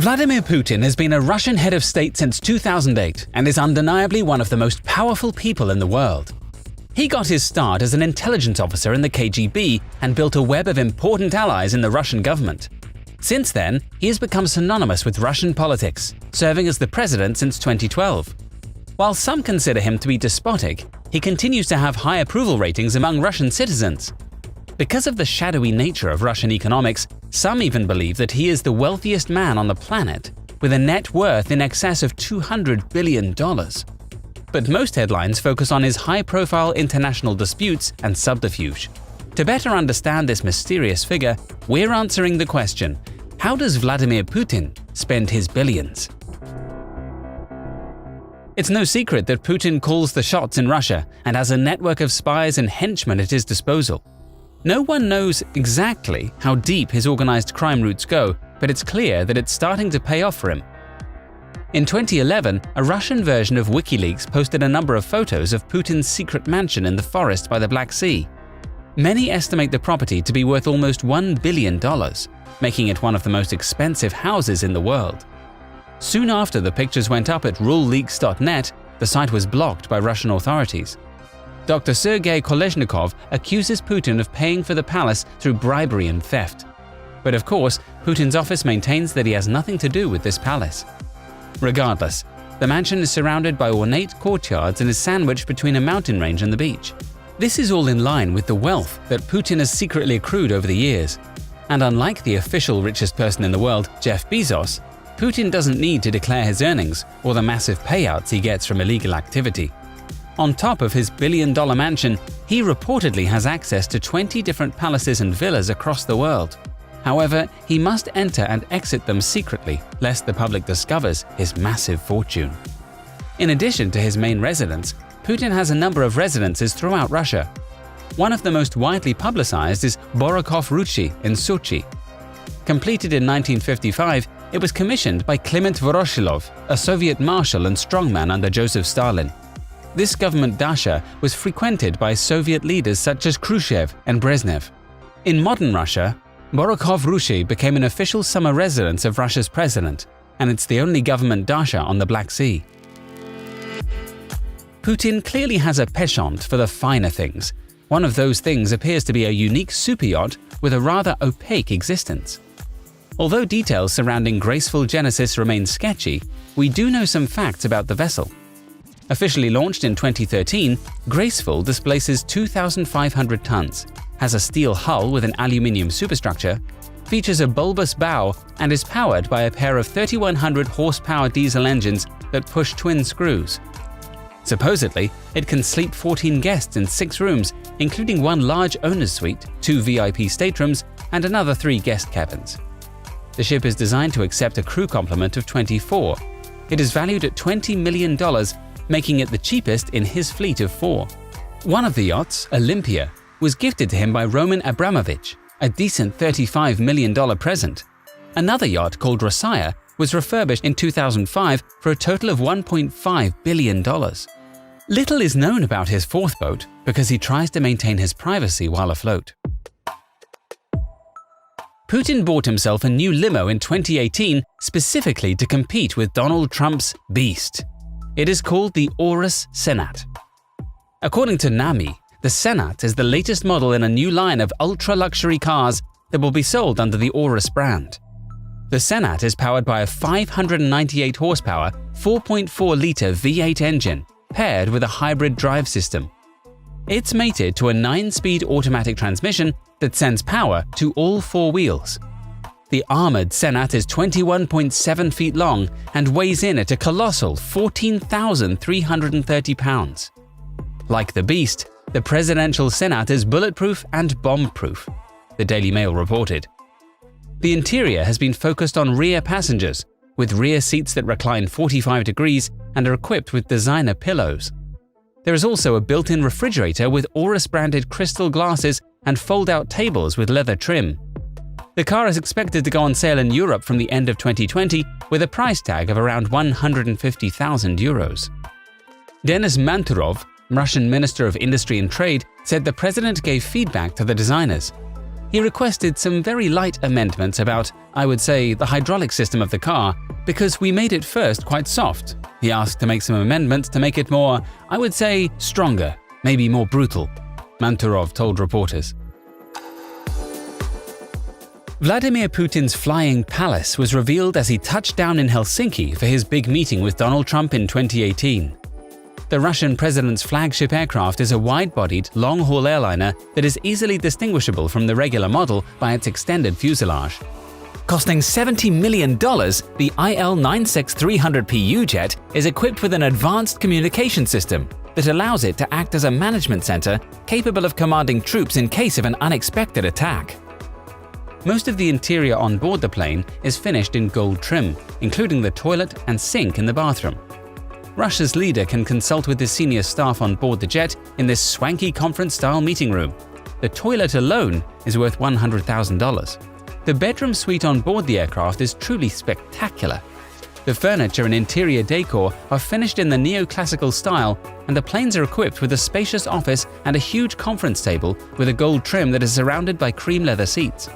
Vladimir Putin has been a Russian head of state since 2008 and is undeniably one of the most powerful people in the world. He got his start as an intelligence officer in the KGB and built a web of important allies in the Russian government. Since then, he has become synonymous with Russian politics, serving as the president since 2012. While some consider him to be despotic, he continues to have high approval ratings among Russian citizens. Because of the shadowy nature of Russian economics, some even believe that he is the wealthiest man on the planet, with a net worth in excess of $200 billion. But most headlines focus on his high-profile international disputes and subterfuge. To better understand this mysterious figure, we're answering the question: how does Vladimir Putin spend his billions? It's no secret that Putin calls the shots in Russia and has a network of spies and henchmen at his disposal. No one knows exactly how deep his organized crime roots go, but it's clear that it's starting to pay off for him. In 2011, a Russian version of WikiLeaks posted a number of photos of Putin's secret mansion in the forest by the Black Sea. Many estimate the property to be worth almost $1 billion, making it one of the most expensive houses in the world. Soon after the pictures went up at ruleleaks.net, the site was blocked by Russian authorities. Dr. Sergei Kolesnikov accuses Putin of paying for the palace through bribery and theft. But of course, Putin's office maintains that he has nothing to do with this palace. Regardless, the mansion is surrounded by ornate courtyards and is sandwiched between a mountain range and the beach. This is all in line with the wealth that Putin has secretly accrued over the years. And unlike the official richest person in the world, Jeff Bezos, Putin doesn't need to declare his earnings or the massive payouts he gets from illegal activity. On top of his billion-dollar mansion, he reportedly has access to 20 different palaces and villas across the world. However, he must enter and exit them secretly, lest the public discovers his massive fortune. In addition to his main residence, Putin has a number of residences throughout Russia. One of the most widely publicized is Borakov Ruchi in Sochi. Completed in 1955, it was commissioned by Kliment Voroshilov, a Soviet marshal and strongman under Joseph Stalin. This government dacha was frequented by Soviet leaders such as Khrushchev and Brezhnev. In modern Russia, Borakov Ruchi became an official summer residence of Russia's president, and it's the only government dacha on the Black Sea. Putin clearly has a penchant for the finer things. One of those things appears to be a unique super yacht with a rather opaque existence. Although details surrounding Graceful Genesis remain sketchy, we do know some facts about the vessel. Officially launched in 2013, Graceful displaces 2,500 tons, has a steel hull with an aluminium superstructure, features a bulbous bow, and is powered by a pair of 3,100 horsepower diesel engines that push twin screws. Supposedly, it can sleep 14 guests in 6 rooms, including one large owner's suite, 2 VIP staterooms, and another 3 guest cabins. The ship is designed to accept a crew complement of 24. It is valued at $20 million, making it the cheapest in his fleet of 4. One of the yachts, Olympia, was gifted to him by Roman Abramovich, a decent $35 million present. Another yacht called Rosaya was refurbished in 2005 for a total of $1.5 billion. Little is known about his 4th boat because he tries to maintain his privacy while afloat. Putin bought himself a new limo in 2018 specifically to compete with Donald Trump's Beast. It is called the Urus Senat. According to NAMI, the Senat is the latest model in a new line of ultra-luxury cars that will be sold under the Urus brand. The Senat is powered by a 598 horsepower, 4.4-liter V8 engine paired with a hybrid drive system. It's mated to a 9-speed automatic transmission that sends power to all 4 wheels. The armored Senat is 21.7 feet long and weighs in at a colossal 14,330 pounds. Like the Beast, the presidential Senat is bulletproof and bomb-proof, the Daily Mail reported. The interior has been focused on rear passengers, with rear seats that recline 45 degrees and are equipped with designer pillows. There is also a built-in refrigerator with Urus-branded crystal glasses and fold-out tables with leather trim. The car is expected to go on sale in Europe from the end of 2020 with a price tag of around 150,000 euros. Denis Manturov, Russian Minister of Industry and Trade, said the president gave feedback to the designers. He requested some very light amendments about, I would say, the hydraulic system of the car, because we made it first quite soft. He asked to make some amendments to make it more, I would say, stronger, maybe more brutal, Manturov told reporters. Vladimir Putin's flying palace was revealed as he touched down in Helsinki for his big meeting with Donald Trump in 2018. The Russian president's flagship aircraft is a wide-bodied, long-haul airliner that is easily distinguishable from the regular model by its extended fuselage. Costing $70 million, the IL-96-300PU jet is equipped with an advanced communication system that allows it to act as a management center capable of commanding troops in case of an unexpected attack. Most of the interior on board the plane is finished in gold trim, including the toilet and sink in the bathroom. Russia's leader can consult with his senior staff on board the jet in this swanky conference-style meeting room. The toilet alone is worth $100,000. The bedroom suite on board the aircraft is truly spectacular. The furniture and interior decor are finished in the neoclassical style, and the planes are equipped with a spacious office and a huge conference table with a gold trim that is surrounded by cream leather seats.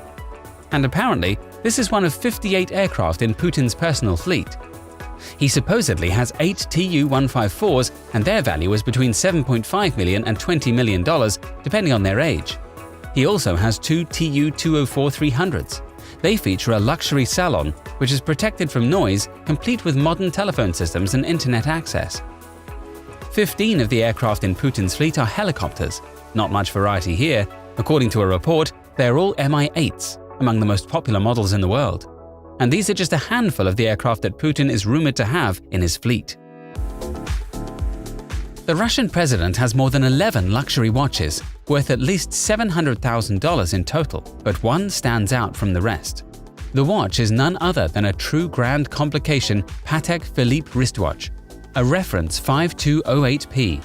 And apparently, this is one of 58 aircraft in Putin's personal fleet. He supposedly has 8 Tu-154s, and their value is between $7.5 million and $20 million, depending on their age. He also has 2 Tu-204-300s. They feature a luxury salon, which is protected from noise, complete with modern telephone systems and internet access. 15 of the aircraft in Putin's fleet are helicopters. Not much variety here. According to a report, they're all Mi-8s, among the most popular models in the world. And these are just a handful of the aircraft that Putin is rumored to have in his fleet. The Russian president has more than 11 luxury watches, worth at least $700,000 in total, but one stands out from the rest. The watch is none other than a true grand complication Patek Philippe wristwatch, a reference 5208P.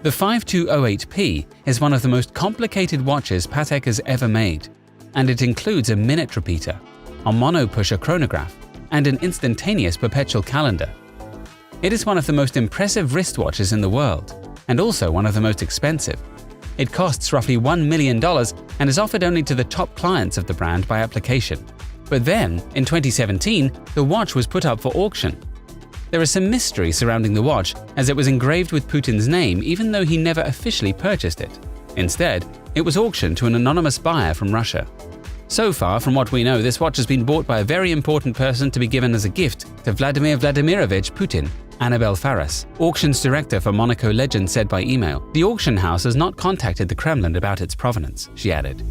The 5208P is one of the most complicated watches Patek has ever made, and it includes a minute repeater, a mono-pusher chronograph, and an instantaneous perpetual calendar. It is one of the most impressive wristwatches in the world, and also one of the most expensive. It costs roughly $1 million and is offered only to the top clients of the brand by application. But then, in 2017, the watch was put up for auction. There is some mystery surrounding the watch, as it was engraved with Putin's name even though he never officially purchased it. Instead, it was auctioned to an anonymous buyer from Russia. So far, from what we know, this watch has been bought by a very important person to be given as a gift to Vladimir Vladimirovich Putin. Annabelle Faris, auctions director for Monaco Legend, said by email, "The auction house has not contacted the Kremlin about its provenance," she added.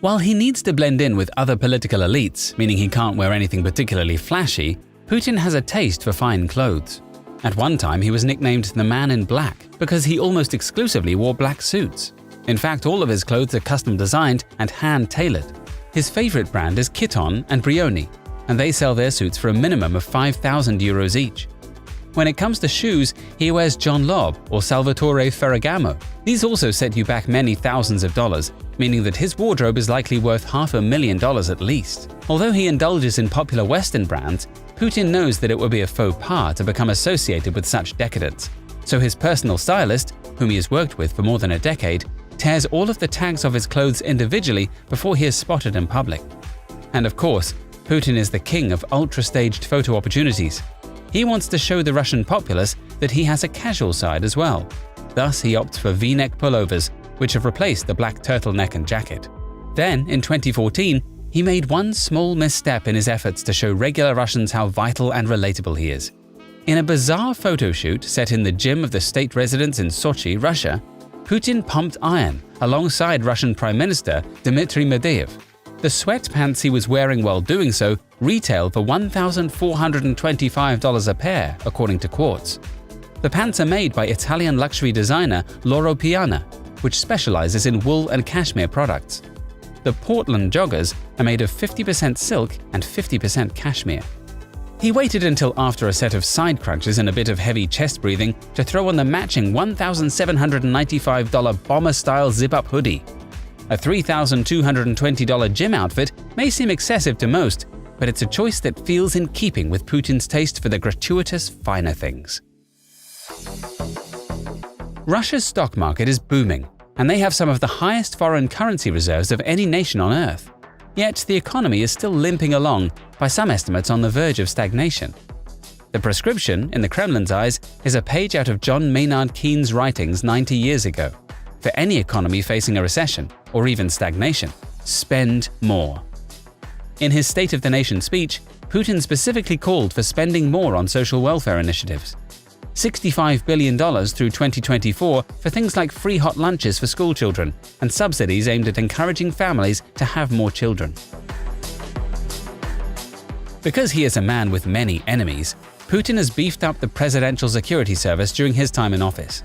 While he needs to blend in with other political elites, meaning he can't wear anything particularly flashy, Putin has a taste for fine clothes. At one time, he was nicknamed the Man in Black because he almost exclusively wore black suits. In fact, all of his clothes are custom designed and hand-tailored. His favorite brand is Kiton and Brioni, and they sell their suits for a minimum of €5,000 each. When it comes to shoes, he wears John Lobb or Salvatore Ferragamo. These also set you back many thousands of dollars, meaning that his wardrobe is likely worth $500,000 at least. Although he indulges in popular Western brands, Putin knows that it would be a faux pas to become associated with such decadence. So his personal stylist, whom he has worked with for more than a decade, tears all of the tags off his clothes individually before he is spotted in public. And of course, Putin is the king of ultra-staged photo opportunities. He wants to show the Russian populace that he has a casual side as well. Thus, he opts for V-neck pullovers, which have replaced the black turtleneck and jacket. Then, in 2014, he made one small misstep in his efforts to show regular Russians how vital and relatable he is. In a bizarre photo shoot set in the gym of the state residence in Sochi, Russia, Putin pumped iron alongside Russian Prime Minister Dmitry Medvedev. The sweatpants he was wearing while doing so retail for $1,425 a pair, according to Quartz. The pants are made by Italian luxury designer Loro Piana, which specializes in wool and cashmere products. The Portland joggers are made of 50% silk and 50% cashmere. He waited until after a set of side crunches and a bit of heavy chest breathing to throw on the matching $1,795 bomber-style zip-up hoodie. A $3,220 gym outfit may seem excessive to most, but it's a choice that feels in keeping with Putin's taste for the gratuitous finer things. Russia's stock market is booming. and they have some of the highest foreign currency reserves of any nation on Earth. Yet the economy is still limping along, by some estimates on the verge of stagnation. The prescription, in the Kremlin's eyes, is a page out of John Maynard Keynes' writings 90 years ago. For any economy facing a recession, or even stagnation, spend more. In his State of the Nation speech, Putin specifically called for spending more on social welfare initiatives. $65 billion through 2024 for things like free hot lunches for schoolchildren and subsidies aimed at encouraging families to have more children. Because he is a man with many enemies, Putin has beefed up the Presidential Security Service during his time in office.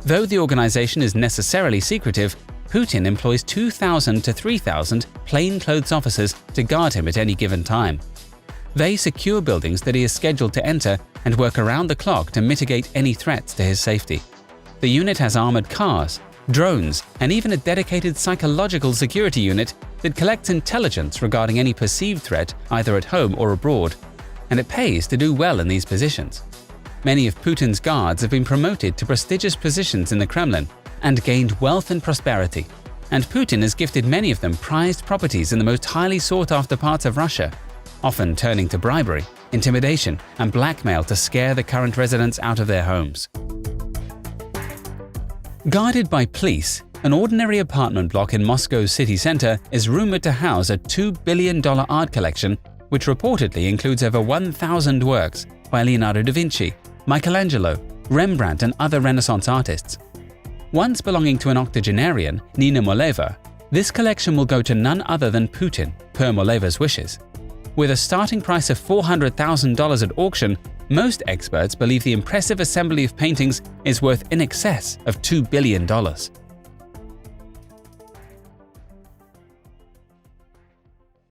Though the organization is necessarily secretive, Putin employs 2,000 to 3,000 plainclothes officers to guard him at any given time. They secure buildings that he is scheduled to enter and work around the clock to mitigate any threats to his safety. The unit has armored cars, drones, and even a dedicated psychological security unit that collects intelligence regarding any perceived threat either at home or abroad, and it pays to do well in these positions. Many of Putin's guards have been promoted to prestigious positions in the Kremlin and gained wealth and prosperity, and Putin has gifted many of them prized properties in the most highly sought-after parts of Russia, often turning to bribery, intimidation, and blackmail to scare the current residents out of their homes. Guarded by police, an ordinary apartment block in Moscow's city center is rumored to house a $2 billion art collection, which reportedly includes over 1,000 works by Leonardo da Vinci, Michelangelo, Rembrandt, and other Renaissance artists. Once belonging to an octogenarian, Nina Moleva, this collection will go to none other than Putin, per Moleva's wishes. With a starting price of $400,000 at auction, most experts believe the impressive assembly of paintings is worth in excess of $2 billion.